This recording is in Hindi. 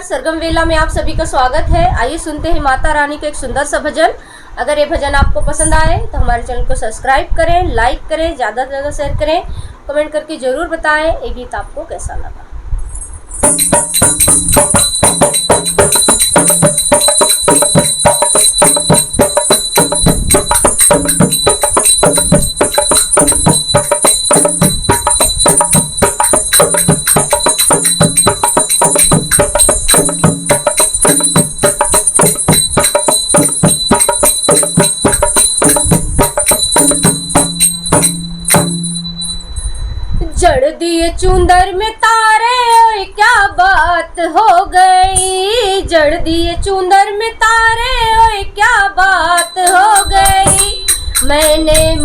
सरगम वेला में आप सभी का स्वागत है। आइए सुनते हैं माता रानी का एक सुंदर सा भजन। अगर ये भजन आपको पसंद आए तो हमारे चैनल को सब्सक्राइब करें, लाइक करें, ज़्यादा से ज़्यादा शेयर करें, कमेंट करके ज़रूर बताएं ये गीत आपको कैसा लगा। जड़ दिए चुंदर में तारे, ओए क्या बात हो गई। जड़ दिए चुंदर में तारे, ओए क्या बात हो गई। मैंने